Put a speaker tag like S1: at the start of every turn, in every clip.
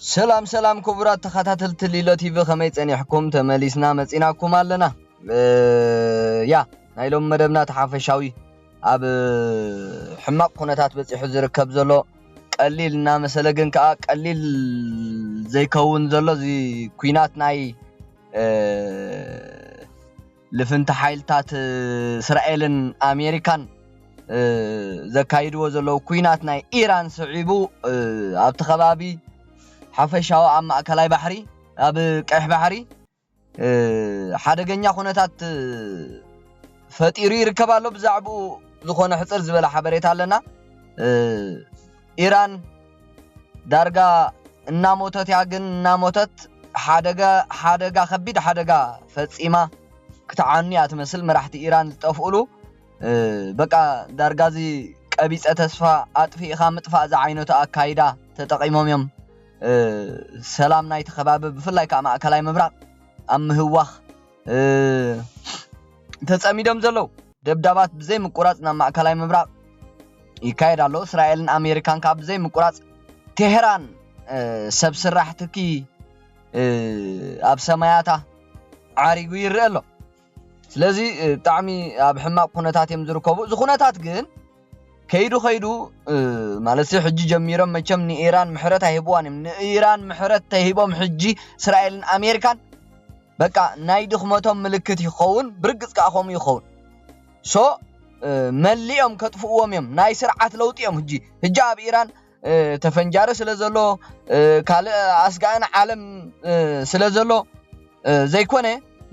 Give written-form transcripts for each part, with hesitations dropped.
S1: سلام كبرات تخاتل تليلو تي في خميت اني حكم تمليسنا مصيناكم علنا يا نايلوم مدبنا تحافشاوي اب حماق كونتات بصيح زركب زلو قليلنا مسله ግን ከአ قليل ዘይከውን ዘሎ ዚ ኩናት ናይ لفنت حايلتات اسرائيلن امريكان زكايدو زلو ኩናት ናይ ኢራን ስዒቡ ኣብቲ ከባቢ حفشاو ኣብ ማእከላይ ባሕሪ ኣብ ቀይሕ ባሕሪ ሓደገኛ ኩነታት ፈጢሩ ይርከባሉ ብዛዕቡ ዝኾነ ሕጽር ዝበለ ሓበሬታ ኣለና ኢራን ዳርጋ እናሞተት ያግን እናሞተት ሓደጋ ከቢድ ሓደጋ ፈጺማ ክትዓኒ ኣትመስል መራሕቲ ኢራን ዝጠፍኡሉ በቃ ዳርጋዚ ቀቢጸ ተስፋ ኣጥፊኢኻ ምጥፋእ ዛ ዓይነቱ ኣካይዳ ተጠቂሞም እዮም ሰላም ናይ ተኸባቢ ብፍላይ ከዓ ማእከላይ ምብራቅ ኣብ ምህዋኽ ተጸሚዶም ዘለው ደብዳባት ብዘይ ምቁራጽ ናብ ማእከላይ ምብራቅ ይካየዳሉ እስራኤልን ኣሜሪካን ካብ ብዘይ ምቁራጽ ቴህራን ሰብ ስራሕ ትኪ ኣብ ሰማያታ ዓሪጉ ይርአሎ ስለዚ ጣዕሚ ኣብ ሕማቅ ኩነታት እዮም ዝርከቡ ዝኹነታት ግን ከይዱ ማለት ሕጂ ጀሚሮም መቸም ንኢራን ምሕረት አይህቡዋን ንኢራን ምሕረት ተሂቦም ሕጂ እስራኤልን ኣሜሪካን በቃ ናይ ድኽመቶም ምልክት ይኸውን ብርግጽ ካኾም ይኸውን ሶ መሊኦም ከጥፍዎም እዮም ናይ ስርዓት ለውጥ እዮም ሕጂ ኣብ ኢራን ተፈንጃረ ስለዘሎ ካል ኣስጋን ዓለም ስለዘሎ ዘይኮነ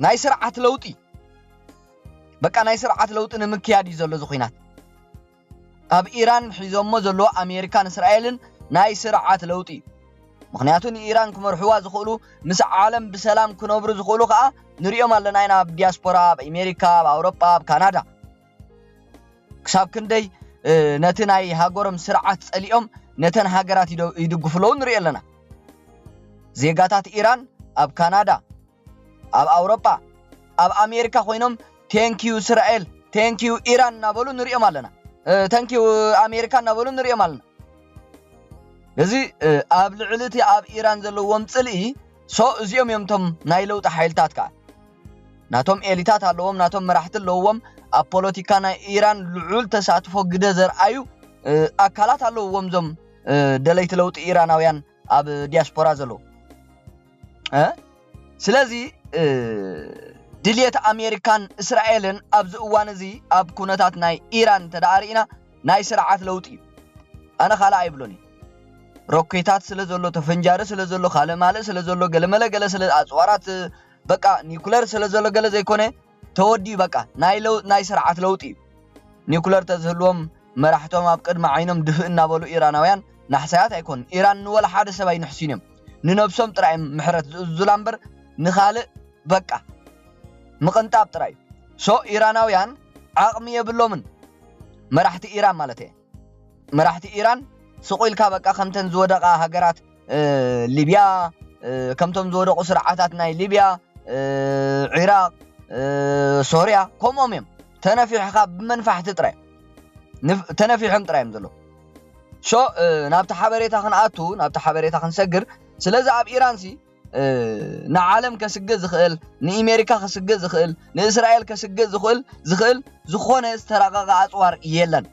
S1: ናይ ስርዓት ለውጥ በቃ ናይ ስርዓት ለውጥ ንምክያድ ይዘሎ ዝኹይናት ኣብ ኢራን ሒዞሞ ዘሎ ኣሜሪካን እስራኤልን ናይ ስርዓት ለውጥ ምክንያቱን ኢራን ክመርሕዋ ዝኽእሉ ምስ ዓለም ብሰላም ክነብሩ ዝኽእሉ ከዓ ንሪኦም ኣለና ኢና ኣብ ዲያስፖራ ኣብ ኣሜሪካ ኣብ ኣውሮፓ ኣብ ካናዳ ክሳብ ክንደይ ነቲ ናይ ሃገሮም ስርዓት ጸሊኦም ነተን ሃገራት ይድግፍለው ንሪኦ ኣለና ዜጋታት ኢራን ኣብ ካናዳ ኣብ ኣውሮፓ ኣብ ኣሜሪካ ኮይኖም ቴንኪዩ እስራኤል ቴንኪዩ ኢራን ናበሉ ንሪኦም ኣለና ተንኪዩ ኣሜሪካ ናበሉ ንሪኦም ኣለና እዚ ኣብ ልዕልቲ ኣብ ኢራን ዘለዎም ጽልኢ ሶ እዚኦም እዮም ናይ ለውጥ ሓይልታት ከዓ ናቶም ኤሊታት ኣለዎም ናቶም መራሕቲ ኣለዎም ኣብ ፖለቲካ ናይ ኢራን ልዑል ተሳትፎ ግደ ዘርአዩ ኣካላት ኣለዎም ዞም ደለይቲ ለውጥ ኢራናውያን ኣብ ዲያስፖራ ዘለው ስለዚ ድልየት ኣሜሪካን እስራኤልን ኣብ ዝእዋን እዚ ኣብ ኩነታት ናይ ኢራን ተዳሪና ናይ ስርዓት ለውጥ ኣነ ካላ ኣይብሎኒ ሮኬታት ስለዘሎ ተፈንጃረ ስለዘሎ ካለ ማለት ስለዘሎ ገለመለ ገለ ስለ ኣጽዋራት በቃ ኒኩለር ስለዘሎ ገለ ዘይኮነ ተወዲ በቃ ናይ ስርዓት ለውጥ ኒኩለር ተዝህልዎም መራሕቶም ኣብ ቅድመ ዓይኖም ድፍእ እናበሉ ኢራናውያን ናሕሳያት ኣይኮን ኢራን ንወላ ሓደ ሰባይ ንሕሲኖም ንነብሶም ጥራይ ምሕረት ዝላምበር ንኻልእ በቃ مقنطاب تراي سو إيراناويان عقم يبلومن مراحتي إيران مالتي مراحتي إيران سقويل كابقا خمتن زودقا هاجرات ليبيا كمتم زودقو سرعاتات ناي ليبيا عراق سوريا كوموميم تنفيحها بمنفعة تراي تنفيحهم تراي مزلو سو نابت حبريتا خنقاتو نابت حبريتا خنسجر سلازا عب إيران سي نعالم كسجز زخيل نأمريكا كسجز زخيل نإسرائيل كسجز زخيل زخونة استرقاق أطوار يلن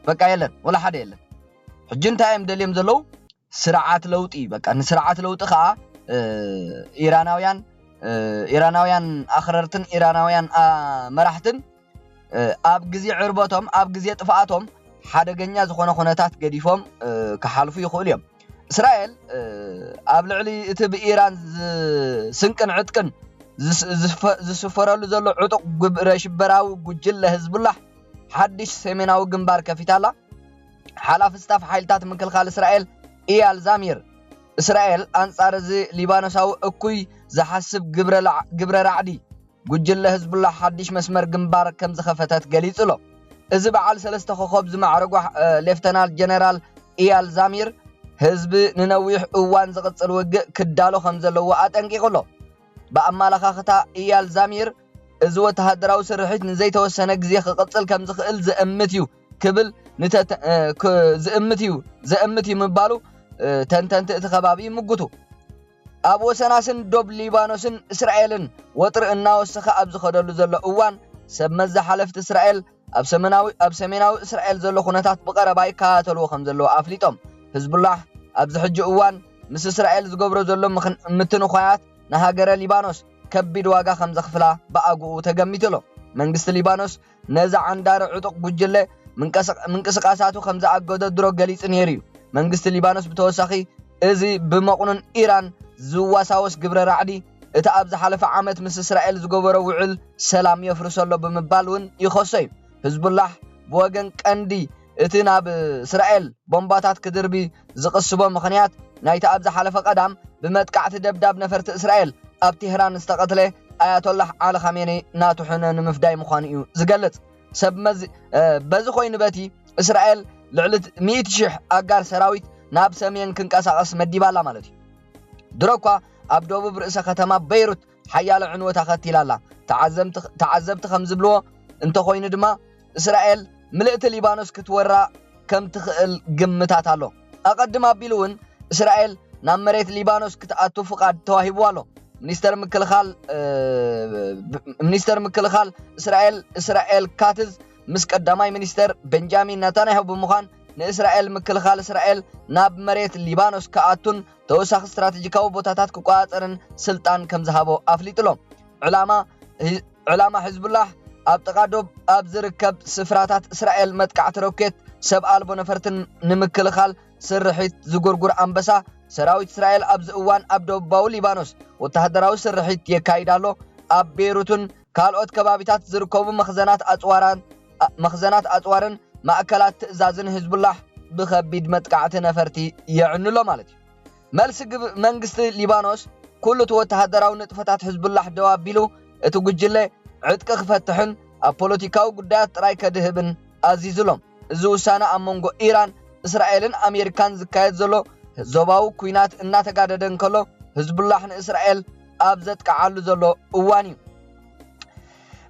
S1: بقى يلن ولا حد يلن حجين تايم دليم زلو سرعات لوطي بقى سرعات لوطي خا إيراناويان أخررتن إيراناويان مرحتن أب جزي عرباتهم أب جزي طفاعتهم حدقنيا زخونة خونتات قديفهم كحالفو يخوليهم إسرائيل ኣብ ልዕሊ እቲ ብኢራን ስንቅን ዕጥቅን ዝስፈረሉ ዘሎ ዕጡቅ ግብረ ሽበራዊ ጉጅለ ህዝቡላህ ሓድሽ ሰሜናዊ ግንባር ከፊታላ ሓላፍ ስታፍ ሓይልታት ምክልኻል እስራኤል ኢያል ዛሚር እስራኤል አንጻር እዚ ሊባኖሳዊ እኩይ ዝሓስብ ግብረ ራዕዲ ጉጅለ ህዝቡላህ ሓድሽ መስመር ግንባር ከም ዝኸፈተት ገሊጹሎ እዚ በዓል ሰለስተ ኮኸብ ዝማዕረጉ ሌፍተናል ጀነራል ኢያል ዛሚር ህዝብ ንነዊሕ እዋን ዝቅጽል ውግእ ክዳሎ ከም ዘለዎ ኣጠንቂቁሎ በኣማላኻኽታ ኢያል ዛሚር እዚ ወተሃደራዊ ስርሒት ንዘይተወሰነ ግዜ ክቅጽል ከም ዝኽእል ዝእምት እዩ ክብል ዝእምት እዩ ምባሉ ተንተንቲ እቲ ከባቢ ይምግቱ ኣብ ወሰናስን ዶብ ሊባኖስን እስራኤልን ወጥር እናወሰኸ ኣብ ዝኸደሉ ዘሎ እዋን ሰብ መዛሓለፍቲ እስራኤል ኣብ ሰሜናዊ እስራኤል ዘሎ ኩነታት ብቀረባ ይከታተልዎ ከም ዘለዎ ኣፍሊጦም ህዝቡላህ ኣብዚ ሕጂ እዋን ምስ እስራኤል ዝገብሮ ዘሎ ምትንኳያት ንሃገረ ሊባኖስ ከቢድ ዋጋ ከም ዘኽፍላ ብኣግኡ ተገሚትሎ መንግስቲ ሊባኖስ ነዛ ዓንዳር ዕጡቕ ጉጅለ ምንቅስቃሳቱ ከም ዝኣገደ ድሮ ገሊጽ ነይሩ እዩ መንግስቲ ሊባኖስ ብተወሳኺ እዚ ብመቕኑን ኢራን ዝዋሳወስ ግብረ ራዕዲ እቲ ኣብ ዝሓለፈ ዓመት ምስ እስራኤል ዝገበሮ ውዕል ሰላም የፍርሰሎ ብምባል እውን ይኸሶ እዩ ህዝቡላህ ብወገን ቀንዲ እቲ ናብ እስራኤል ቦምባታት ክድርቢ ዝቕስቦ ምኽንያት ናይቲ ኣብ ዝሓለፈ ቀዳም ብመጥቃዕቲ ደብዳብ ነፈርቲ እስራኤል ኣብ ቴህራን ዝተቐትለ ኣያቶላህ ዓሊ ኻሜኒ ናቱ ሕነ ንምፍዳይ ምዃኑ እዩ ዝገልጽ ሰብ በዚ ኮይኑ በቲ እስራኤል ልዕሊ 100,000 ኣጋር ሰራዊት ናብ ሰሜን ክንቀሳቐስ መዲባላ ማለት እዩ ድሮኳ ኣብ ደቡብ ርእሰ ከተማ ቤይሩት ሓያሎ ዕንወታ ኸቲላላ ተዓዘብቲ ከም ዝብልዎ እንተኾይኑ ድማ እስራኤል ምልእቲ ሊባኖስ ክትወራ ከም ትኽእል ግምታት ኣሎ ኣቐድም ኣቢሉ እውን እስራኤል ናብ መሬት ሊባኖስ ክትኣቱ ፍቃድ ተዋሂቡ ኣሎ ሚኒስተር ምክልኻል እስራኤል ካትዝ ምስ ቀዳማይ ሚኒስተር ቤንጃሚን ነታንያሁ ብምዃን ንእስራኤል ምክልኻል እስራኤል ናብ መሬት ሊባኖስ ከኣቱን ተወሳኺ ስትራቴጂካዊ ቦታታት ክቆፃፀርን ስልጣን ከም ዝሃቦ ኣፍሊጥሎም ዕላማ ህዝቡላህ ኣብ ጥቃዶብ ኣብ ዝርከብ ስፍራታት እስራኤል መጥቃዕቲ ሮኬት ሰብ ኣልቦ ነፈርትን ንምክልኻል ስርሒት ዝጉርጉር ኣንበሳ ሰራዊት እስራኤል ኣብዚ እዋን ኣብ ደቡባዊ ሊባኖስ ወተሃደራዊ ስርሒት የካይዳሎ ኣብ ቤይሩትን ካልኦት ከባቢታት ዝርከቡ መኽዘናት ኣጽዋርን ማእከላት ትእዛዝን ህዝቡላህ ብከቢድ መጥቃዕቲ ነፈርቲ የዕንሎ ማለት እዩ መልሲ መንግስቲ ሊባኖስ ኩሉ ወተሃደራዊ ንጥፈታት ህዝቡላህ ደው ኣቢሉ እቲ ጉጅለ ዕጥቂ ክፈትሕን ኣብ ፖለቲካዊ ጉዳያት ጥራይ ከድህብን ኣዚዝሎም እዚ ውሳነ ኣብ መንጎ ኢራን እስራኤልን ኣሜሪካን ዝካየድ ዘሎ ዞባዊ ኩናት እናተጋደደን ከሎ ህዝቡላህ ንእስራኤል ኣብ ዘጥቃዓሉ ዘሎ እዋን እዩ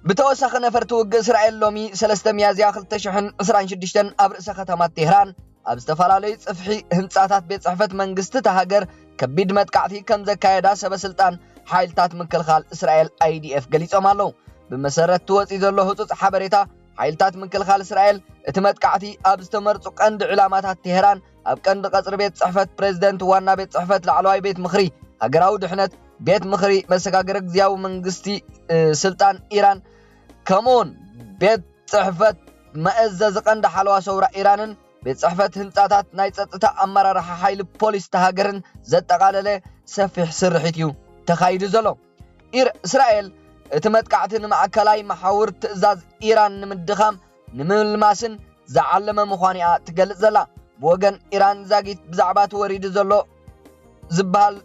S1: ብተወሳኺ ነፈርቲ ውግእ እስራኤል ሎሚ 3 ሚያዝያ 2026 ኣብ ርእሰ ከተማ ቴህራን ኣብ ዝተፈላለዩ ጽፍሒ ህንጻታት ቤት ጽሕፈት መንግስቲ ተሃገር ከቢድ መጥቃዕቲ ከም ዘካየዳ ሰበስልጣን ሓይልታት ምክልኻል እስራኤል IDF ገሊጾም ኣለዉ ብመሰረት ትወፅኢ ዘሎ ህጹጽ ሓበሬታ ሓይልታት ምክልኻል እስራኤል እቲ መጥቃዕቲ ኣብ ዝተመርጹ ቀንዲ ዕላማታት ቴህራን ኣብ ቀንዲ ቀጽሪ ቤት ጽሕፈት ፕሬዝደንት ዋና ቤት ጽሕፈት ላዕለዋይ ቤት ምኽሪ ሃገራዊ ድሕነት ቤት ምኽሪ መሰጋገሪ ግዝያዊ መንግስቲ ስልጣን ኢራን ከምኡውን ቤት ጽሕፈት መእዘዚ ቀንዲ ሓለዋ ሰውራ ኢራንን ቤት ጽሕፈት ህንጻታት ናይ ጸጥታ ኣመራርሓ ሓይሊ ፖሊስ ተሃገርን ዘጠቓለለ ሰፊሕ ስርሒት እዩ ተኻይዱ ዘሎ እስራኤል እቲ መጥቃዕቲ ንማዕከላይ መሓውር ትእዛዝ ኢራን ንምድኻም ንምልማስን ዝዓለመ ምዃኑ እያ ትገልጽ ዘላ ብወገን ኢራን ዛጊት ብዛዕባ ተወሪዱ ዘሎ ዝበሃል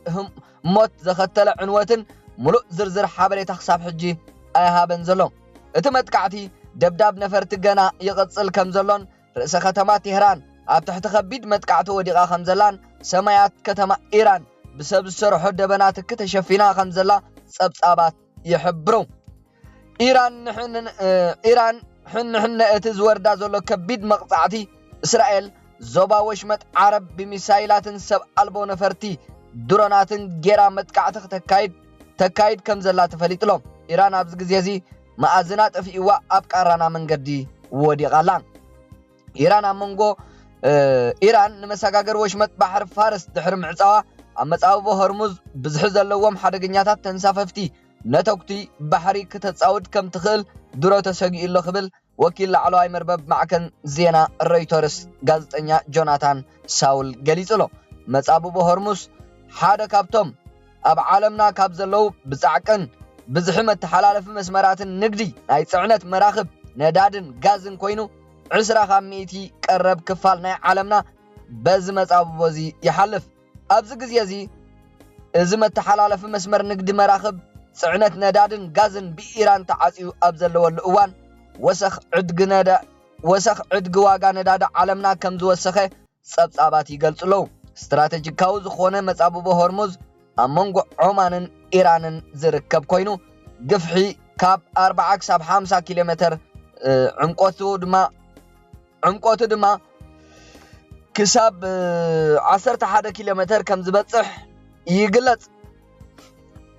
S1: ሞት ዘኸተለ ዕንወትን ሙሉእ ዝርዝር ሓበሬታ ክሳብ ሕጂ ኣይሃበን ዘሎ እቲ መጥቃዕቲ ደብዳብ ነፈርቲ ገና ይቕጽል ከም ዘሎን ርእሰ ከተማ ቴህራን ኣብ ትሕቲ ከቢድ መጥቃዕቲ ወዲቓ ከም ዘላን ሰማያት ከተማ ኢራን ብሰብ ዝሰርሖ ደበናት ተሸፊና ከም ዘላ ጸብጻባት ይሕብሩ ኢራን ሕንሕነ እቲ ዝወርዳ ዘሎ ከቢድ መቕጻዕቲ እስራኤል ዞባ ወሽመጥ ዓረብ ብሚሳይላትን ሰብ ኣልቦ ነፈርቲ ድሮናትን ጌራ መጥቃዕቲ ተካይድ ከም ዘላ ተፈሊጥሎም ኢራን ኣብዚ ግዜ እዚ ማእዝና ጠፊእዋ ኣብ ቃራና መንገዲ ወዲቓላ ኢራን ኣብ መንጎ ኢራን ንመሰጋገር ወሽመጥ ባሕሪ ፋርስ ድሕሪ ምዕፃዋ ኣብ መጻወቦ ሆርሙዝ ብዝሕ ዘለዎም ሓደገኛታት ተንሳፈፍቲ ነተኩቲ ባሕሪ ከተጻውድ ከም ትኽእል ድሮ ተሰጊኡሎ ክብል ወኪል ላዕለዋይ መርበብ ማዕከን ዜና ሮይተርስ ጋዜጠኛ ጆናታን ሳውል ገሊጹሎ መጻወቦ ሆርሙዝ ሓደ ካብቶም ኣብ ዓለምና ካብ ዘለው ብጻዕቅን ብዝሕ መተሓላለፊ መስመራትን ንግዲ ናይ ጽዕነት መራኽብ ነዳድን ጋዝን ኮይኑ 20% ቀረብ ክፋል ናይ ዓለምና በዚ መጻወቦ እዚ ይሓልፍ ኣብዚ ግዜ እዚ እዚ መተሓላለፊ መስመር ንግዲ መራኽብ ጽዕነት ነዳድን ጋዝን ብኢራን ተዓጽዩ ኣብ ዘለወሉ እዋን ወሰኽ ዕድጊ ዋጋ ነዳድ ዓለምና ከም ዝወሰኸ ጸብጻባት ይገልጹለው ስትራቴጂካዊ ዝኾነ መጻወቦ ሆርሙዝ ኣብ መንጎ ዑማንን ኢራንን ዝርከብ ኮይኑ ግፍሒ ካብ 40 ክሳብ 50 ኪሎ ሜትር ዕምቆቱ ድማ كساب 11 كيلومتر كم زبصح يقلص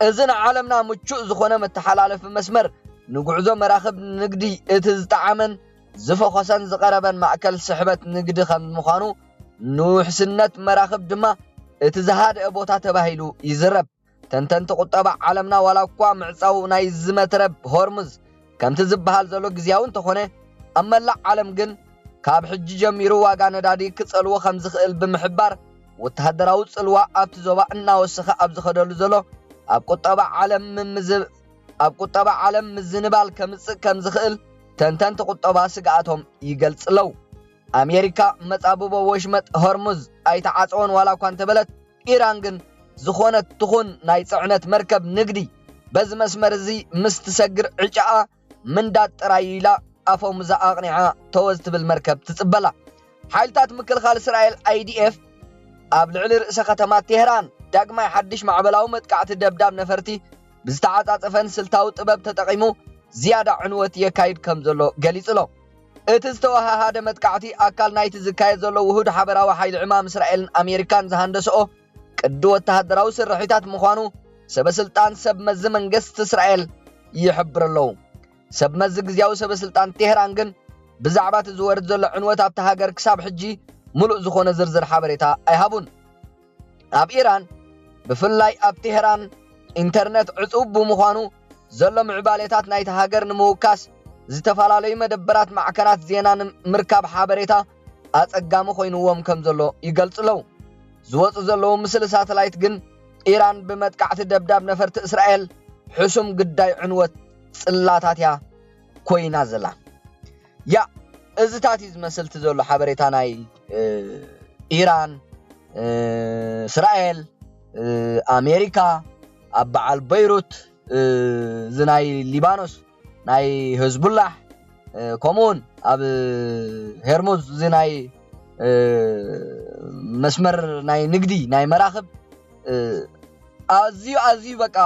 S1: اذن عالمنا مچو زخونه متحالف مسمر نغعزو مراخب نقدي اتزطعمن زفخسن زقربن ماكل سحبت نقدي خم مخانو نوحسنت مراخب دما اتزهاد ابوتا تباهيلو يزرب تنتن تقطبع عالمنا ولا كوا معصاو ناي زمترب هرمز كم تزبحال زلو غزياون تخونه اما لا عالم جن كاب حج جميرو واغا ندادي كصلو خمز خيل بمحبار وتهدراو صلوا ابت زوبا انا وسخ اب زخدلو زلو اب قطبع عالم مزنبال كم زخيل تنتن تقطبا سقاتهم يገልጽለው አሜሪካ መጻብቦ ወሽመጥ ሆርሙዝ አይተዓጽون ولا كان تبلت ኢራን ግን ዝኾነት ትኹን ናይ ጽዕነት መርከብ ንግዲ በዝ መስመር እዚ ምስትሰግር ዕጫ ምንዳት ጥራይላ አፈው መዛአቅኒዓ ተወዝት بالمركب ትጽበላ ሓይልታት ምክልኻል እስራኤል IDF ኣብ ልዕሊ ርእሰ ከተማ ቴህራን ዳግማይ ሓድሽ ማዕበላው መጥቃዕቲ ደብዳብ ነፈርቲ ብዝተዓጻጸፈን ስልታው ጥበብ ተጠቂሙ ዝያዳ ዕንወት የካይድ ከም ዘሎ ገሊጽሎ እቲ ዝተዋሃሃደ መጥቃዕቲ ኣካል ናይቲ ዝካየድ ዘሎ ውሁድ ሓበራዊ ሓይሊ ዕማም እስራኤልን ኣሜሪካን ዝሃንደሰኦ ቅዲ ወተሃደራዊ ስርሒታት ምዃኑ ሰበስልጣን ሰብ መዝ መንግስት እስራኤል ይሕብርለው ሰብ መዝ ግዝያዊ ሰበስልጣን ቴህራን ግን ብዛዕባ ዝወርድ ዘሎ ዕንወት ኣብታ ሃገር ክሳብ ሕጂ ሙሉእ ዝኾነ ዝርዝር ሓበሬታ ኣይሃቡን ኣብ ኢራን ብፍላይ ኣብ ቴህራን ኢንተርኔት ዕጹብ ብምዃኑ ዘሎ ምዕባለታት ናይቲ ሃገር ንምውካስ ዝተፋላለዩ መደበራት ማዕከናት ዜና ምርካብ ሓበሬታ ኣጸጋሚ ኮይኑዎም ከም ዘሎ ይገልጽለው ዝወጽ ዘለው ምስሊ ሳተላይት ግን ኢራን በመጥቃዕቲ ደብዳብ ነፈርቲ እስራኤል ሕሱም ግዳይ ዕንወት ጽላታትያ ኮይና ዘላ ያ እዝታት ይዝመስልት ዘሎ ሓበሬታ ናይ ኢራን እስራኤል አሜሪካ አባዓል በይሩት ዝናይ ሊባኖስ ናይ ህዝቡላህ ኮሙን ኣብ ሄርሙዝ ዝናይ መስመር ናይ ንግዲ ናይ መራኸብ ኣዝዩ በቃ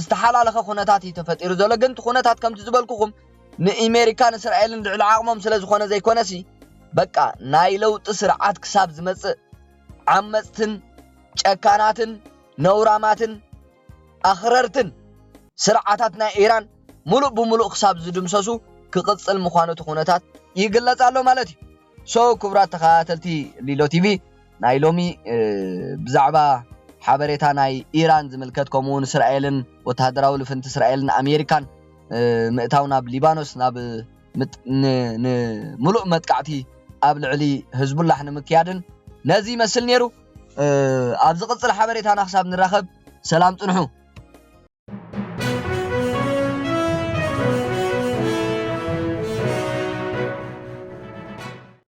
S1: ዝተሓላለኸ ኩነታት ተፈጢሩ ዘሎ ግን ኩነታት ከምቲ ዝበልኩኩም ንአሜሪካን እስራኤልን ልዕሊ ዓቕሞም ስለ ዝኾነ ዘይኮነሲ በቃ ናይ ለውጥ ስርዓት ክሳብ ዝመጽእ ዓመጽትን ጨካናትን ነውራማትን ኣኽረርትን ስርዓታት ናይ ኢራን ሙሉእ ብሙሉእ ክሳብ ዝድምሰሱ ክቅጽል ምዃነቱ ኩነታት ይግለጻሎ ማለት እዩ ሶ ክብራት ተኸታተልቲ ሊሎ ቲቪ ናይ ሎሚ ብዛዕባ ሓበሬታ ናይ ኢራን ዝምልከት ከምኡውን እስራኤልን ወተሃደራዊ ልፍንቲ እስራኤልን ኣሜሪካን ምእታው ናብ ሊባኖስ ናብ ሙሉእ መጥቃዕቲ ኣብ ልዕሊ ህዝቡላህ ንምክያድን ነዚ መስል ነይሩ ኣብ ዝቅጽል ሓበሬታና ክሳብ ንራኸብ ሰላም ጽንሑ